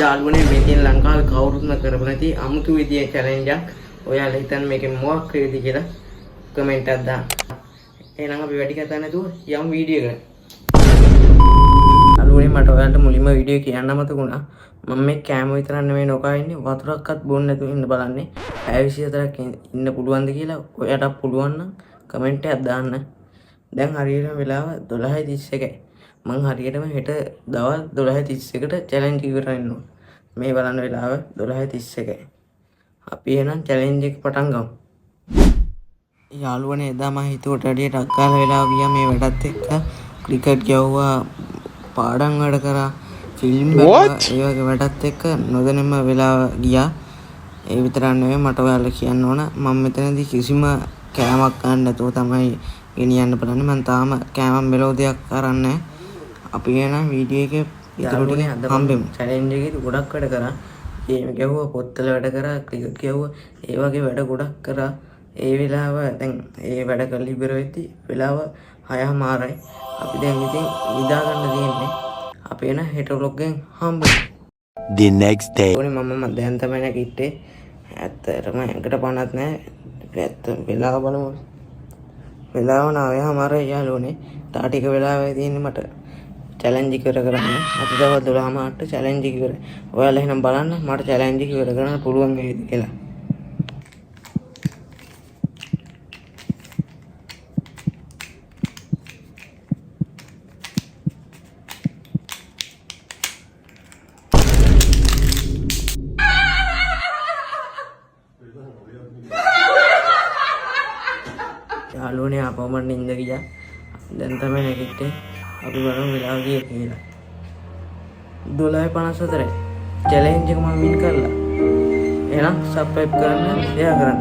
යාළුවනේ මේ තියෙන ලංකාවේ කවුරුත්ම කරපු නැති අමුතු විදියේ චැලෙන්ජ් එකක්. ඔයාලා හිතන්න මේකෙන් මොකක් වේද කියලා කමෙන්ට් එකක් දාන්න. එහෙනම් අපි වැඩි කතා නැතුව යමු වීඩියෝ එකට. යාළුවනේ මට ඔයාලට මුලින්ම වීඩියෝ කියන්න මතකුණා. මම මේ කෑම විතරක් නෙමෙයි නොකා ඉන්නේ වතුරක්වත් බොන්න නැතුව ඉන්න බලන්නේ. පැය 24ක් ඉන්න පුළුවන්ද කියලා ඔයාලට පුළුවන් නම් කමෙන්ට් එකක් දාන්න. දැන් හරියටම වෙලාව 12:31යි. මං හරියටම හෙට දවල් 12:31ට චැලෙන්ජ් ඉවර වෙනවා. මේ බලන්න වෙලාව 12:31යි. අපි එහෙනම් චැලෙන්ජ් එක පටන් ගමු. යාළුවනේ එදා මම හිතුවට වැඩිය ටක් ගාලා වෙලාව ගියා මේ වැඩත් එක්ක. ක්‍රිකට් ගැව්වා, පාඩම් වැඩ කරා, ෆිල්ම් බැලුවා. ඒ වගේ වැඩත් එක්ක නොදැනෙම වෙලාව ගියා. ඒ විතරක් නෙවෙයි මට ඔයාලට කියන්න ඕන මම මෙතනදී කිසිම කෑමක් ගන්න නැතුව තමයි ගෙනියන්න බලන්නේ. මම තාම කෑමක් මෙලෝ දෙයක් අරන් නැහැ. අපි එන වීඩියෝ එකේ ඉතුරුට හම්බෙමු. චැලෙන්ජ් එකේදී ගොඩක් වැඩ කරා. ගේම් ගැහුවා, පොත්වල වැඩ කරා, ක්‍රිකට් ගැහුවා. ඒ වගේ වැඩ ගොඩක් කරා. ඒ වෙලාව දැන් ඒ වැඩ කරලා ඉවර වෙද්දි වෙලාව 6:00මාරයි. අපි දැන් ඉතින් නිදා ගන්න තියෙන්නේ. අපි එන හෙට vlog එකෙන් හම්බෙමු. The next day. මම දැන් තමයි නැගිට්ටේ. ඇත්තටම එකට පණක් නැහැ. ඇත්ත වෙලාව බලමු. වෙලාව 9:00මාරයි යාළුවනේ. තා ටික වෙලාවයි තියෙන්නේ මට චැලෙන්ජ් එක ඉවර කරන්න. අද දවල් 12:00ට චැලෙන්ජ් එක ඉවරයි. ඔයාලා එහෙනම් බලන්න මට චැලෙන්ජ් එක ඉවර කරන්න පුළුවන් වේද කියලා. යාළුවනේ ආපහුම නින්ද ගියා. දැන් තමයි නැගිට්ටේ. අපි බලමු වෙලාව කීයද කියලා. 12:54යි. චැලෙන්ජ් එක මම වින් කරලා. එහෙනම් සබ්ස්ක්‍රයිබ් කරන්න, ෂෙයා කරන්න.